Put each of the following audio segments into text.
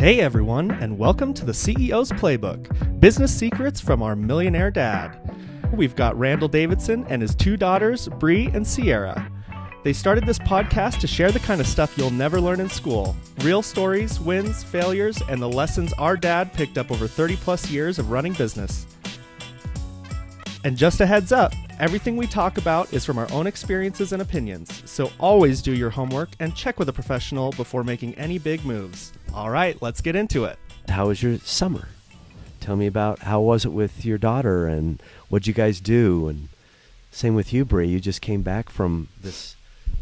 Hey everyone, and welcome to the CEO's Playbook, business secrets from our millionaire dad. We've got Randall Davidson and his two daughters, Bree and Sierra. They started this podcast to share the kind of stuff you'll never learn in school. Real stories, wins, failures, and the lessons our dad picked up over 30 plus years of running business. And just a heads up, everything we talk about is from our own experiences and opinions, so always do your homework and check with a professional before making any big moves. All right, let's get into it. How was your summer? Tell me about how was it with your daughter and what'd you guys do? And same with you, Bree. You just came back from this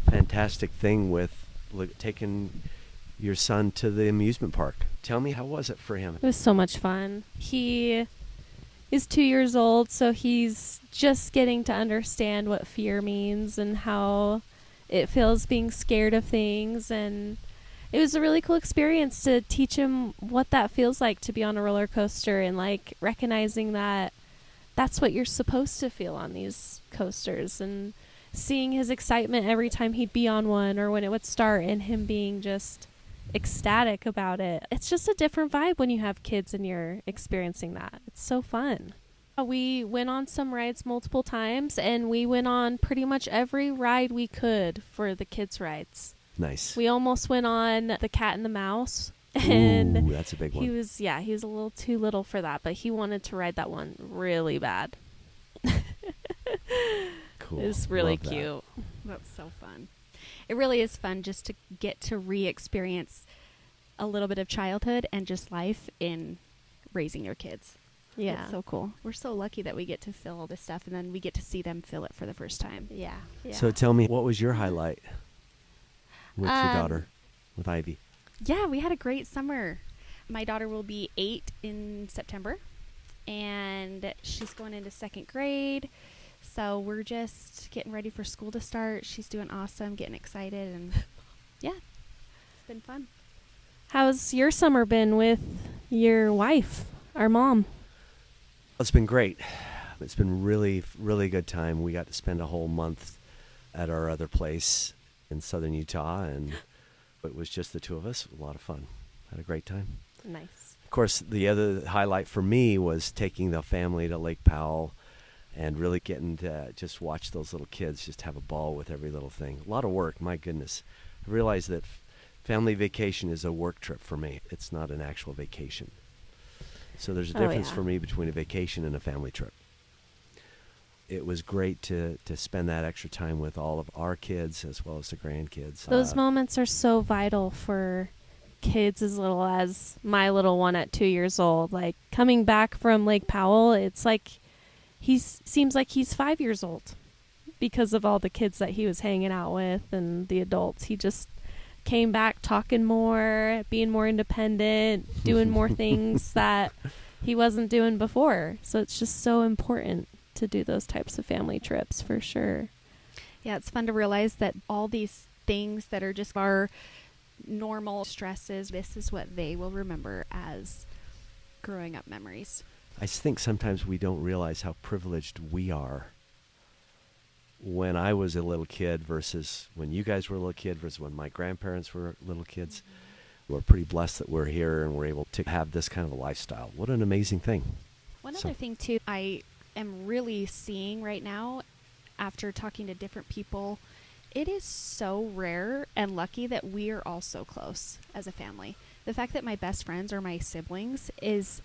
fantastic thing with taking your son to the amusement park. Tell me, how was it for him? It was so much fun. He is 2 years old, so he's just getting to understand what fear means and how it feels being scared of things. And it was a really cool experience to teach him what that feels like to be on a roller coaster and like recognizing that that's what you're supposed to feel on these coasters, and seeing his excitement every time he'd be on one or when it would start and him being just ecstatic about it. It's just a different vibe when you have kids and you're experiencing that. It's so fun. We went on some rides multiple times, and we went on pretty much every ride we could for the kids' rides. Nice. We almost went on the Cat and the Mouse. And ooh, that's a big one. He was a little too little for that, but he wanted to ride that one really bad. Cool. It's really Love that. cute. That's so fun. It really is fun just to get to re-experience a little bit of childhood and just life in raising your kids. Yeah. It's so cool. We're so lucky that we get to feel all this stuff, and then we get to see them feel it for the first time. Yeah. So tell me, what was your highlight with your daughter, with Ivy? Yeah, we had a great summer. My daughter will be 8 in September, and she's going into 2nd grade. So we're just getting ready for school to start. She's doing awesome, getting excited, and yeah, it's been fun. How's your summer been with your wife, our mom? It's been great. It's been really, really good time. We got to spend a whole month at our other place in southern Utah, and it was just the two of us. A lot of fun. Had a great time. Nice. Of course, the other highlight for me was taking the family to Lake Powell and really getting to just watch those little kids just have a ball with every little thing. A lot of work, my goodness. I realized that family vacation is a work trip for me. It's not an actual vacation. So there's a difference for me between a vacation and a family trip. It was great to spend that extra time with all of our kids as well as the grandkids. Those moments are so vital for kids as little as my little one at 2 years old. Like, coming back from Lake Powell, it's like seems like he's 5 years old because of all the kids that he was hanging out with and the adults. He just came back talking more, being more independent, doing more things that he wasn't doing before. So it's just so important to do those types of family trips for sure. Yeah, it's fun to realize that all these things that are just our normal stresses, this is what they will remember as growing up memories. I think sometimes we don't realize how privileged we are when I was a little kid versus when you guys were a little kid versus when my grandparents were little kids. Mm-hmm. We're pretty blessed that we're here and we're able to have this kind of a lifestyle. What an amazing thing. One other thing, too, I am really seeing right now after talking to different people, it is so rare and lucky that we are all so close as a family. The fact that my best friends are my siblings is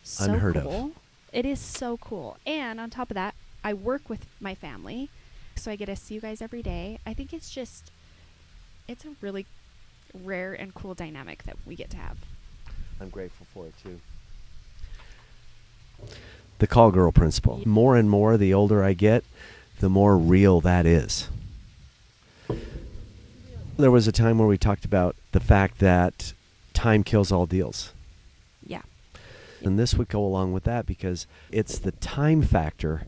so unheard cool. of. It is so cool. And on top of that, I work with my family, so I get to see you guys every day. I think it's a really rare and cool dynamic that we get to have. I'm grateful for it, too. The call girl principle. More and more, the older I get, the more real that is. There was a time where we talked about the fact that time kills all deals. Yeah. And this would go along with that because it's the time factor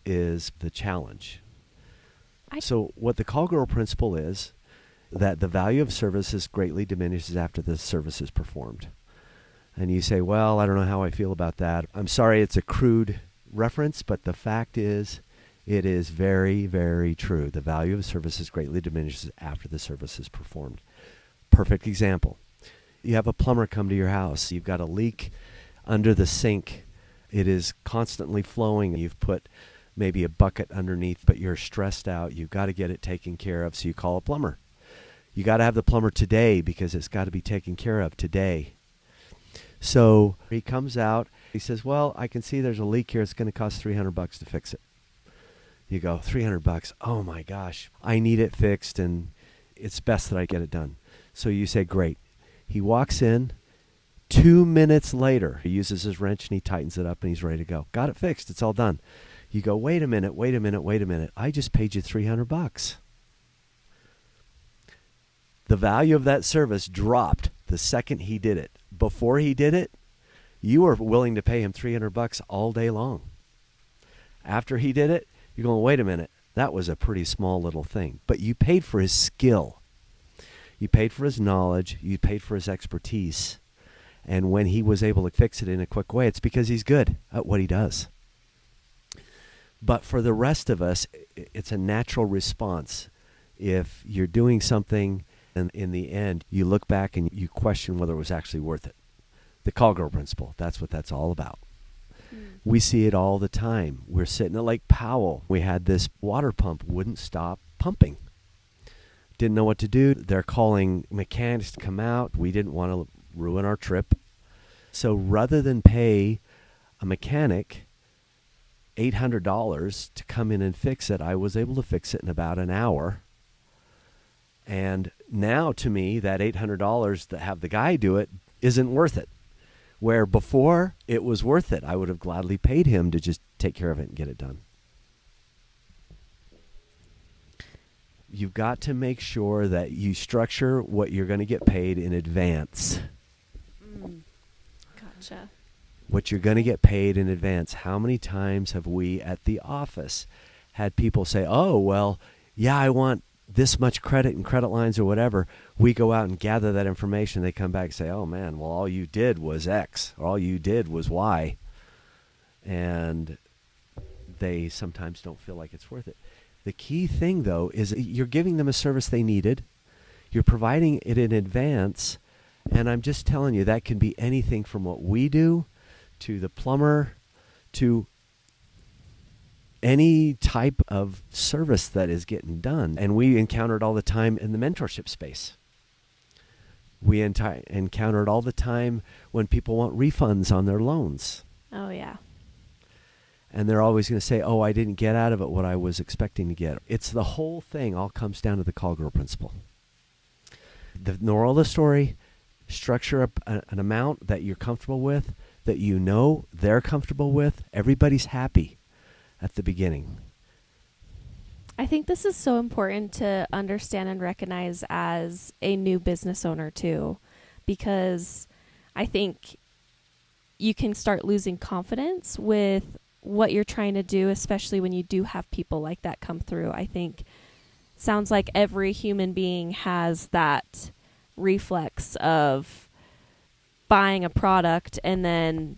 is the challenge. So what the call girl principle is that the value of services greatly diminishes after the service is performed. And you say, well, I don't know how I feel about that. I'm sorry, it's a crude reference, but the fact is it is very, very true. The value of services greatly diminishes after the service is performed. Perfect example. You have a plumber come to your house. You've got a leak under the sink. It is constantly flowing. You've put maybe a bucket underneath, but you're stressed out. You've got to get it taken care of, so you call a plumber. You got to have the plumber today because it's got to be taken care of today. So he comes out. He says, well, I can see there's a leak here. It's going to cost $300 to fix it. You go, $300? Oh, my gosh. I need it fixed, and it's best that I get it done. So you say, great. He walks in. 2 minutes later, he uses his wrench, and he tightens it up, and he's ready to go. Got it fixed. It's all done. You go, wait a minute. I just paid you $300. The value of that service dropped the second he did it. Before he did it, you were willing to pay him $300 all day long. After he did it, you're going, wait a minute, that was a pretty small little thing. But you paid for his skill. You paid for his knowledge. You paid for his expertise. And when he was able to fix it in a quick way, it's because he's good at what he does. But for the rest of us, it's a natural response. If you're doing something and in the end, you look back and you question whether it was actually worth it. The call girl principle, that's what that's all about. We see it all the time. We're sitting at Lake Powell. We had this water pump, wouldn't stop pumping. Didn't know what to do. They're calling mechanics to come out. We didn't want to ruin our trip. So rather than pay a mechanic $800 to come in and fix it, I was able to fix it in about an hour. And now to me, that $800 to have the guy do it isn't worth it. Where before it was worth it. I would have gladly paid him to just take care of it and get it done. You've got to make sure that you structure what you're going to get paid in advance. Gotcha. What you're going to get paid in advance. How many times have we at the office had people say, oh, well, yeah, I want this much credit and credit lines or whatever. We go out and gather that information. They come back and say, oh, man, well, all you did was X, or all you did was Y. And they sometimes don't feel like it's worth it. The key thing, though, is you're giving them a service they needed. You're providing it in advance. And I'm just telling you, that can be anything from what we do to the plumber to any type of service that is getting done. And we encounter it all the time in the mentorship space. We encounter it all the time when people want refunds on their loans. Oh, yeah. And they're always going to say, oh, I didn't get out of it what I was expecting to get. It's the whole thing all comes down to the call girl principle. The moral of the story, structure up an amount that you're comfortable with, that you know they're comfortable with. Everybody's happy at the beginning. I think this is so important to understand and recognize as a new business owner too, because I think you can start losing confidence with what you're trying to do, especially when you do have people like that come through. I think sounds like every human being has that reflex of buying a product and then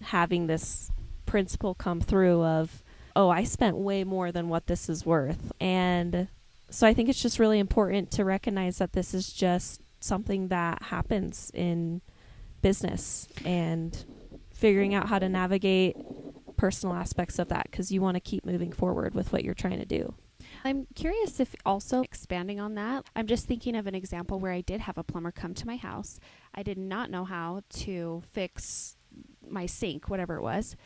having this principle come through of, oh, I spent way more than what this is worth. And so I think it's just really important to recognize that this is just something that happens in business and figuring out how to navigate personal aspects of that, because you want to keep moving forward with what you're trying to do. I'm curious if also expanding on that, I'm just thinking of an example where I did have a plumber come to my house. I did not know how to fix my sink, whatever it was.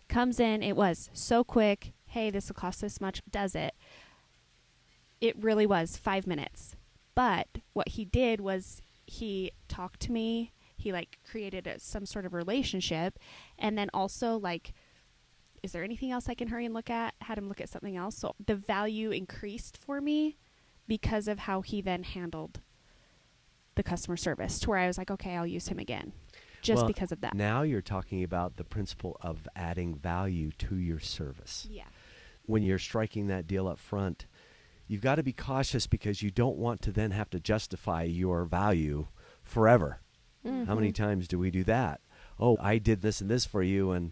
Comes in, it was so quick. Hey, this will cost this much. Does it. It really was 5 minutes. But what he did was he talked to me. He created some sort of relationship. And then also is there anything else I can hurry and look at? Had him look at something else. So the value increased for me because of how he then handled the customer service, to where I was like, okay, I'll use him again. Just because of that. Now you're talking about the principle of adding value to your service. Yeah. When you're striking that deal up front, you've got to be cautious because you don't want to then have to justify your value forever. Mm-hmm. How many times do we do that? Oh, I did this and this for you, and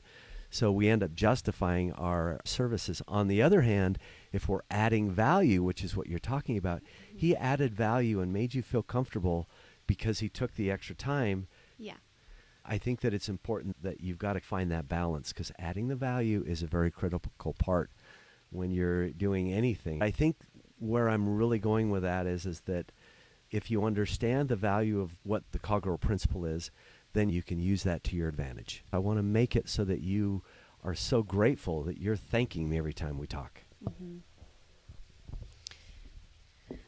so we end up justifying our services. On the other hand, if we're adding value, which is what you're talking about, he added value and made you feel comfortable because he took the extra time. Yeah. I think that it's important that you've got to find that balance, because adding the value is a very critical part when you're doing anything. I think where I'm really going with that is that if you understand the value of what the cogwheel principle is, then you can use that to your advantage. I want to make it so that you are so grateful that you're thanking me every time we talk. Mm-hmm.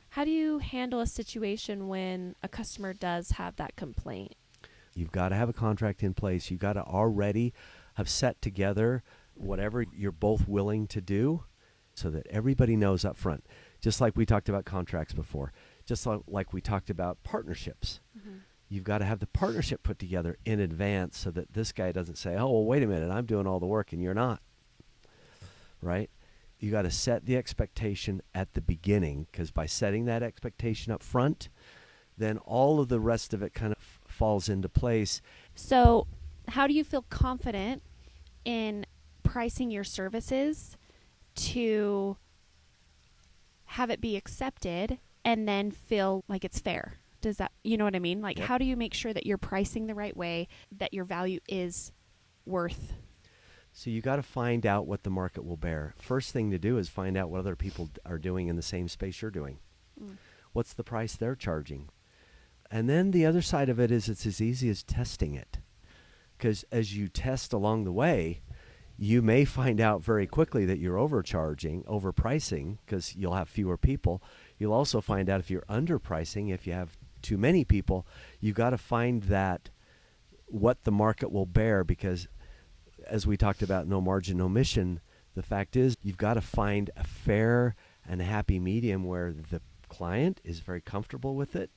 How do you handle a situation when a customer does have that complaint? You've got to have a contract in place. You've got to already have set together whatever you're both willing to do so that everybody knows up front. Just like we talked about contracts before. Just like we talked about partnerships. Mm-hmm. You've got to have the partnership put together in advance so that this guy doesn't say, oh, well, wait a minute, I'm doing all the work and you're not. Right? You got to set the expectation at the beginning, because by setting that expectation up front, then all of the rest of it kind of falls into place. So how do you feel confident in pricing your services to have it be accepted and then feel like it's fair? Does that, you know what I mean? Like, Yep. How do you make sure that you're pricing the right way, that your value is worth? So you got to find out what the market will bear. First thing to do is find out what other people are doing in the same space you're doing. Mm. What's the price they're charging? And then the other side of it is it's as easy as testing it. Because as you test along the way, you may find out very quickly that you're overpricing, because you'll have fewer people. You'll also find out if you're underpricing, if you have too many people. You've got to find that what the market will bear, because as we talked about, no margin, no mission, the fact is you've got to find a fair and happy medium where the client is very comfortable with it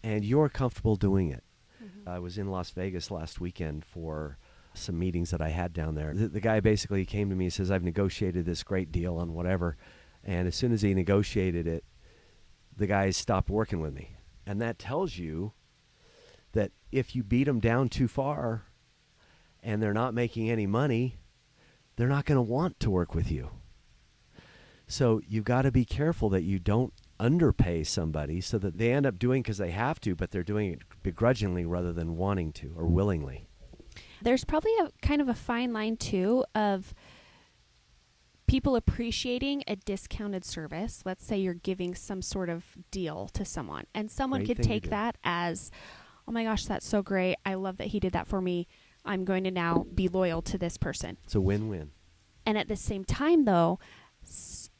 and you're comfortable doing it. Mm-hmm. I was in Las Vegas last weekend for some meetings that I had down there. The guy basically came to me and says, I've negotiated this great deal on whatever. And as soon as he negotiated it, the guys stopped working with me. And that tells you that if you beat them down too far and they're not making any money, they're not going to want to work with you. So you've got to be careful that you don't underpay somebody so that they end up doing because they have to, but they're doing it begrudgingly rather than wanting to or willingly. There's probably a kind of a fine line too of people appreciating a discounted service. Let's say you're giving some sort of deal to someone, and someone Great could thing to take do. that as, oh my gosh, that's so great. I love that he did that for me. I'm going to now be loyal to this person. It's a win-win. And at the same time, though,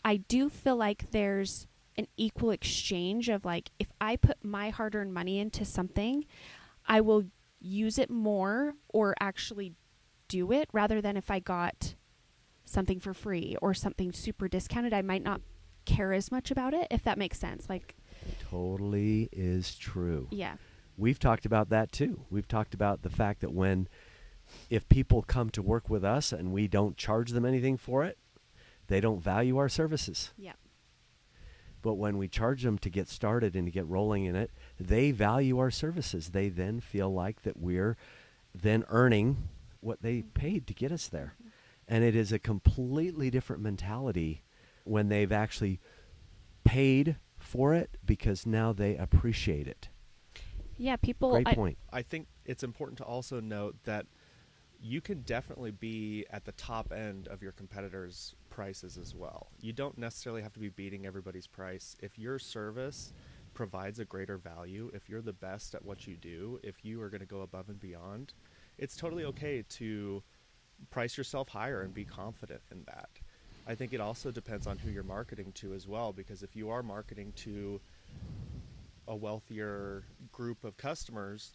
I do feel like there's an equal exchange of, like, if I put my hard-earned money into something, I will use it more or actually do it, rather than if I got something for free or something super discounted, I might not care as much about it, if that makes sense. Like, Totally is true. yeah. We've talked about that too. We've talked about the fact that if people come to work with us and we don't charge them anything for it, they don't value our services. Yeah. But when we charge them to get started and to get rolling in it, they value our services. They then feel like that we're then earning what they paid to get us there. And it is a completely different mentality when they've actually paid for it, because now they appreciate it. Yeah, people... Great point. I think it's important to also note that you can definitely be at the top end of your competitors' prices as well. You don't necessarily have to be beating everybody's price. If your service provides a greater value, if you're the best at what you do, if you are going to go above and beyond, it's totally okay to price yourself higher and be confident in that. I think it also depends on who you're marketing to as well, because if you are marketing to a wealthier group of customers,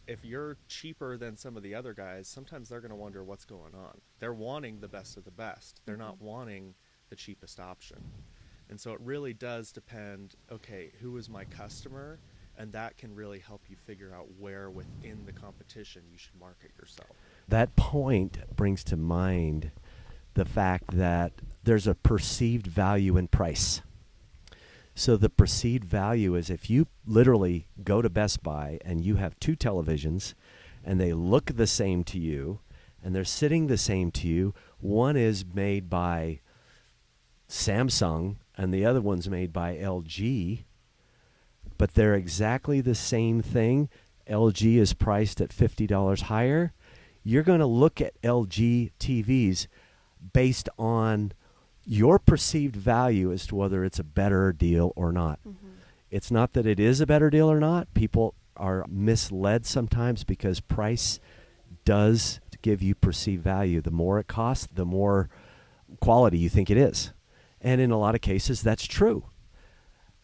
if you're cheaper than some of the other guys, sometimes they're going to wonder what's going on. They're wanting the best of the best. They're not wanting the cheapest option. And so it really does depend, okay, who is my customer? And that can really help you figure out where within the competition you should market yourself. That point brings to mind the fact that there's a perceived value in price. So the perceived value is if you literally go to Best Buy and you have two televisions and they look the same to you and they're sitting the same to you, one is made by Samsung and the other one's made by LG, but they're exactly the same thing. LG is priced at $50 higher. You're going to look at LG TVs based on your perceived value as to whether it's a better deal or not. Mm-hmm. It's not that it is a better deal or not. People are misled sometimes because price does give you perceived value. The more it costs, the more quality you think it is. And in a lot of cases, that's true.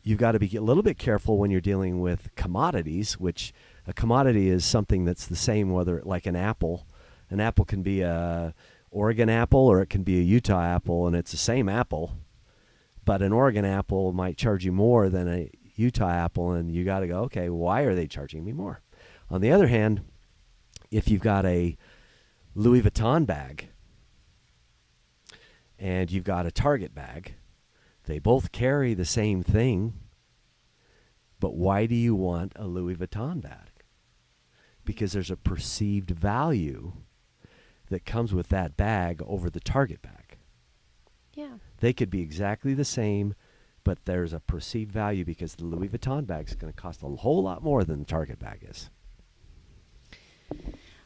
You've got to be a little bit careful when you're dealing with commodities, which a commodity is something that's the same, whether like an apple. An apple can be a Oregon apple or it can be a Utah apple, and it's the same apple. But an Oregon apple might charge you more than a Utah apple, and you got to go, okay, why are they charging me more? On the other hand, if you've got a Louis Vuitton bag and you've got a Target bag, they both carry the same thing, but why do you want a Louis Vuitton bag? Because there's a perceived value that comes with that bag over the Target bag. Yeah. They could be exactly the same, but there's a perceived value because the Louis Vuitton bag is going to cost a whole lot more than the Target bag is.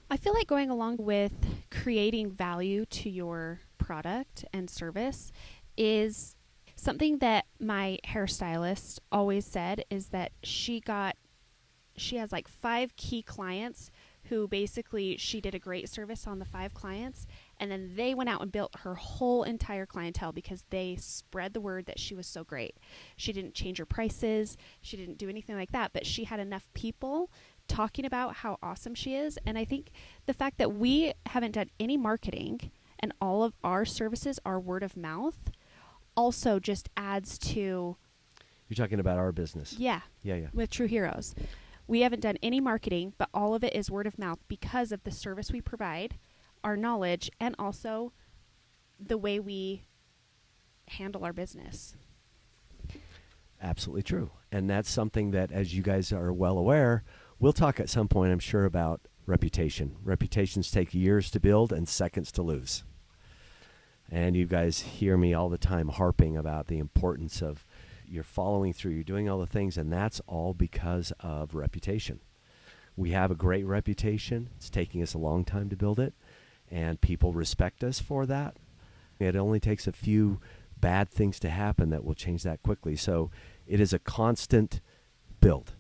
I feel like going along with creating value to your product and service is something that my hairstylist always said, is that she has like 5 key clients who basically she did a great service on the 5 clients, and then they went out and built her whole entire clientele because they spread the word that she was so great. She didn't change her prices. She didn't do anything like that, but she had enough people talking about how awesome she is. And I think the fact that we haven't done any marketing and all of our services are word of mouth also just adds to... You're talking about our business. Yeah. Yeah. With True Heroes. We haven't done any marketing, but all of it is word of mouth because of the service we provide, our knowledge, and also the way we handle our business. Absolutely true. And that's something that, as you guys are well aware, we'll talk at some point, I'm sure, about reputation. Reputations take years to build and seconds to lose. And you guys hear me all the time harping about the importance of you're following through, you're doing all the things, and that's all because of reputation. We have a great reputation. It's taking us a long time to build it, and people respect us for that. It only takes a few bad things to happen that will change that quickly. So it is a constant build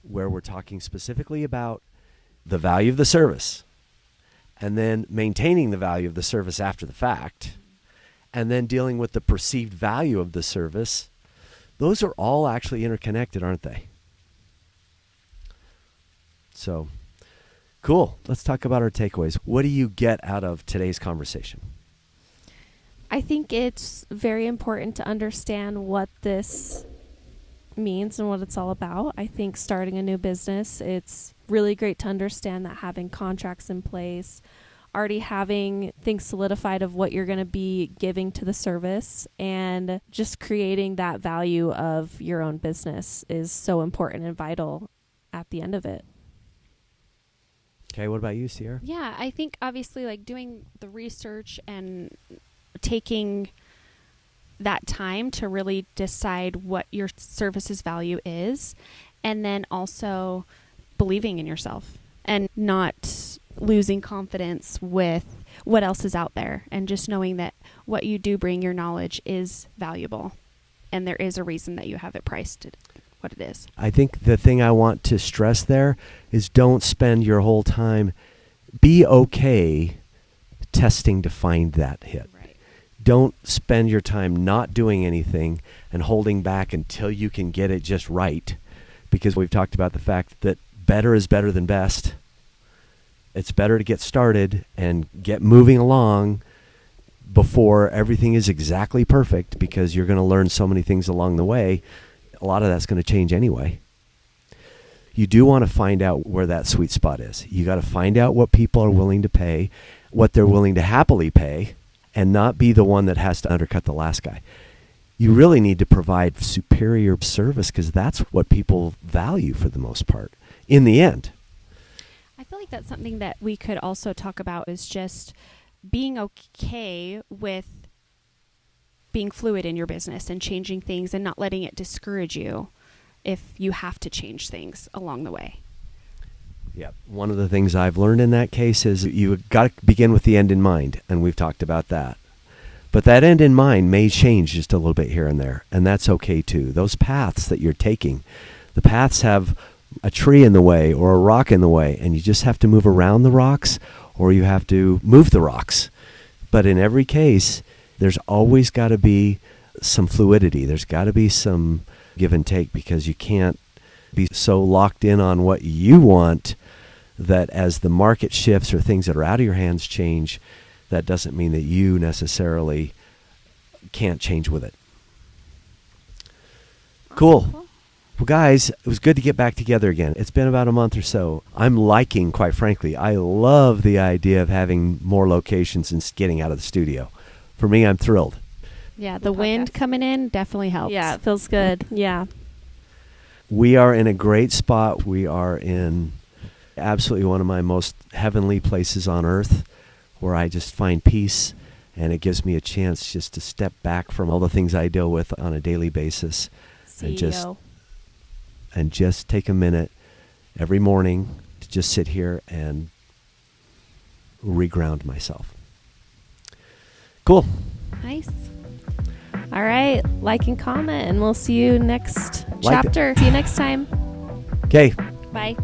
where we're talking specifically about the value of the service and then maintaining the value of the service after the fact and then dealing with the perceived value of the service. Those are all actually interconnected, aren't they? So, cool. Let's talk about our takeaways. What do you get out of today's conversation? I think it's very important to understand what this means and what it's all about. I think starting a new business, it's really great to understand that having contracts in place, already having things solidified of what you're going to be giving to the service, and just creating that value of your own business is so important and vital at the end of it. Okay, what about you, Sierra? Yeah, I think obviously like doing the research and taking that time to really decide what your service's value is, and then also believing in yourself and not losing confidence with what else is out there, and just knowing that what you do bring, your knowledge, is valuable, and there is a reason that you have it priced at what it is. I think the thing I want to stress there is don't spend your whole time. Be okay testing to find that hit. Right. Don't spend your time not doing anything and holding back until you can get it just right, because we've talked about the fact that better is better than best. It's better to get started and get moving along before everything is exactly perfect, because you're going to learn so many things along the way. A lot of that's going to change anyway. You do want to find out where that sweet spot is. You got to find out what people are willing to pay, what they're willing to happily pay, and not be the one that has to undercut the last guy. You really need to provide superior service, because that's what people value for the most part in the end. I feel like that's something that we could also talk about, is just being okay with being fluid in your business and changing things and not letting it discourage you. if you have to change things along the way. Yeah. One of the things I've learned in that case is you got to begin with the end in mind, and we've talked about that. But that end in mind may change just a little bit here and there, and that's okay too. Those paths that you're taking, the paths have a tree in the way or a rock in the way, and you just have to move around the rocks, or you have to move the rocks. But in every case, there's always got to be some fluidity. There's got to be some give and take, because you can't be so locked in on what you want that as the market shifts or things that are out of your hands change, that doesn't mean that you necessarily can't change with it. Cool. Well, guys, it was good to get back together again. It's been about a month or so. I'm liking, quite frankly, I love the idea of having more locations and getting out of the studio. For me, I'm thrilled. Yeah, the wind coming in definitely helps. Yeah, it feels good. Yeah. We are in a great spot. We are in absolutely one of my most heavenly places on earth, where I just find peace, and it gives me a chance just to step back from all the things I deal with on a daily basis. CEO. And just take a minute every morning to just sit here and reground myself. Cool. Nice. All right. Like and comment, and we'll see you next chapter. See you next time. Okay. Bye.